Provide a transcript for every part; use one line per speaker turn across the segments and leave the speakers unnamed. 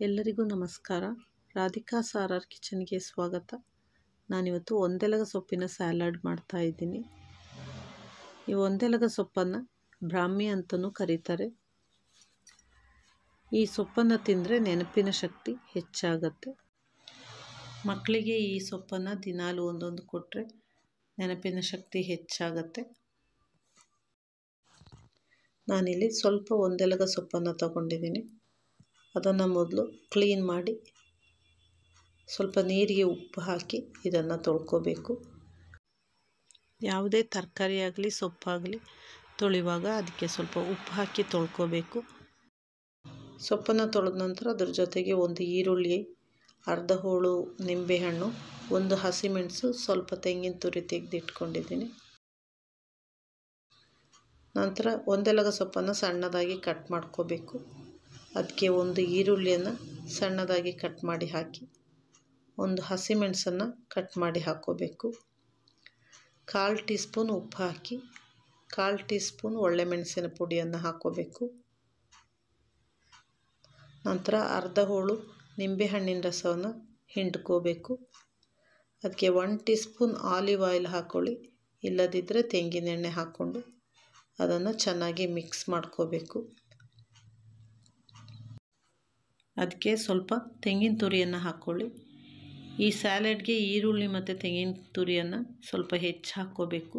ಎಲ್ಲರಿಗೂ ನಮಸ್ಕಾರ. ರಾಧಿಕಾ ಸಾರಾರ್ ಕಿಚನ್ಗೆ ಸ್ವಾಗತ. ನಾನಿವತ್ತು ಒಂದೆಲಗ ಸೊಪ್ಪಿನ ಸ್ಯಾಲಡ್ ಮಾಡ್ತಾ ಇದ್ದೀನಿ. ಈ ಒಂದೆಲಗ ಸೊಪ್ಪನ್ನು ಬ್ರಾಹ್ಮಿ ಅಂತಲೂ ಕರೀತಾರೆ. ಈ ಸೊಪ್ಪನ್ನು ತಿಂದರೆ ನೆನಪಿನ ಶಕ್ತಿ ಹೆಚ್ಚಾಗತ್ತೆ. ಮಕ್ಕಳಿಗೆ ಈ ಸೊಪ್ಪನ್ನು ದಿನಾಲು ಒಂದೊಂದು ಕೊಟ್ಟರೆ ನೆನಪಿನ ಶಕ್ತಿ ಹೆಚ್ಚಾಗತ್ತೆ. ನಾನಿಲ್ಲಿ ಸ್ವಲ್ಪ ಒಂದೆಲಗ ಸೊಪ್ಪನ್ನು ತಗೊಂಡಿದ್ದೀನಿ. ಅದನ್ನು ಮೊದಲು ಕ್ಲೀನ್ ಮಾಡಿ ಸ್ವಲ್ಪ ನೀರಿಗೆ ಉಪ್ಪು ಹಾಕಿ ಇದನ್ನು ತೊಳ್ಕೊಬೇಕು. ಯಾವುದೇ ತರಕಾರಿ ಆಗಲಿ ಸೊಪ್ಪಾಗಲಿ ತೊಳೆಯುವಾಗ ಅದಕ್ಕೆ ಸ್ವಲ್ಪ ಉಪ್ಪು ಹಾಕಿ ತೊಳ್ಕೊಬೇಕು. ಸೊಪ್ಪನ್ನು ತೊಳೆದ ನಂತರ ಅದ್ರ ಜೊತೆಗೆ ಒಂದು ಈರುಳ್ಳಿ, ಅರ್ಧ ಹೋಳು ನಿಂಬೆಹಣ್ಣು, ಒಂದು ಹಸಿಮೆಣಸು, ಸ್ವಲ್ಪ ತೆಂಗಿನ ತುರಿ ತೆಗೆದಿಟ್ಕೊಂಡಿದ್ದೀನಿ. ನಂತರ ಒಂದೆಲಗ ಸೊಪ್ಪನ್ನು ಸಣ್ಣದಾಗಿ ಕಟ್ ಮಾಡ್ಕೋಬೇಕು. ಅದಕ್ಕೆ ಒಂದು ಈರುಳ್ಳಿಯನ್ನು ಸಣ್ಣದಾಗಿ ಕಟ್ ಮಾಡಿ ಹಾಕಿ, ಒಂದು ಹಸಿಮೆಣಸನ್ನು ಕಟ್ ಮಾಡಿ ಹಾಕ್ಕೋಬೇಕು. 1/4 ಟೀ ಸ್ಪೂನ್ ಉಪ್ಪು ಹಾಕಿ, 1/4 ಟೀ ಸ್ಪೂನ್ ಒಳ್ಳೆಮೆಣಸಿನ ಪುಡಿಯನ್ನು ಹಾಕ್ಕೋಬೇಕು. ನಂತರ ಅರ್ಧ ಹೋಳು ನಿಂಬೆಹಣ್ಣಿನ ರಸವನ್ನು ಹಿಂಡ್ಕೋಬೇಕು. ಅದಕ್ಕೆ 1 ಟೀ ಸ್ಪೂನ್ ಆಲಿವ್ ಆಯಿಲ್ ಹಾಕ್ಕೊಳ್ಳಿ, ಇಲ್ಲದಿದ್ದರೆ ತೆಂಗಿನೆಣ್ಣೆ ಹಾಕ್ಕೊಂಡು ಅದನ್ನು ಚೆನ್ನಾಗಿ ಮಿಕ್ಸ್ ಮಾಡ್ಕೋಬೇಕು. ಅದಕ್ಕೆ ಸ್ವಲ್ಪ ತೆಂಗಿನ ತುರಿಯನ್ನು ಹಾಕ್ಕೊಳ್ಳಿ. ಈ ಸ್ಯಾಲೆಡ್ಗೆ ಈರುಳ್ಳಿ ಮತ್ತು ತೆಂಗಿನ ತುರಿಯನ್ನು ಸ್ವಲ್ಪ ಹೆಚ್ಚು ಹಾಕ್ಕೋಬೇಕು.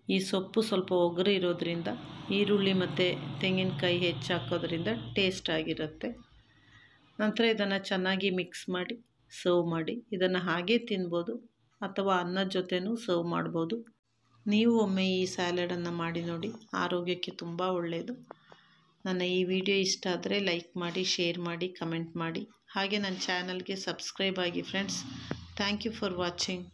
ಈ ಸೊಪ್ಪು ಸ್ವಲ್ಪ ಒಗರು ಇರೋದ್ರಿಂದ ಈರುಳ್ಳಿ ಮತ್ತು ತೆಂಗಿನಕಾಯಿ ಹೆಚ್ಚು ಹಾಕೋದ್ರಿಂದ ಟೇಸ್ಟ್ ಆಗಿರುತ್ತೆ. ನಂತರ ಇದನ್ನು ಚೆನ್ನಾಗಿ ಮಿಕ್ಸ್ ಮಾಡಿ ಸರ್ವ್ ಮಾಡಿ. ಇದನ್ನು ಹಾಗೇ ತಿನ್ಬೋದು ಅಥವಾ ಅನ್ನದ ಜೊತೆನೂ ಸರ್ವ್ ಮಾಡ್ಬೋದು. ನೀವು ಒಮ್ಮೆ ಈ ಸ್ಯಾಲಡನ್ನು ಮಾಡಿ ನೋಡಿ, ಆರೋಗ್ಯಕ್ಕೆ ತುಂಬ ಒಳ್ಳೆಯದು. ನನ್ನ ಈ ವಿಡಿಯೋ ಇಷ್ಟ ಆದರೆ ಲೈಕ್ ಮಾಡಿ, ಶೇರ್ ಮಾಡಿ, ಕಮೆಂಟ್ ಮಾಡಿ. ಹಾಗೆ ನನ್ನ ಚಾನಲ್ಗೆ ಸಬ್ಸ್ಕ್ರೈಬ್ ಆಗಿ friends. Thank you for watching.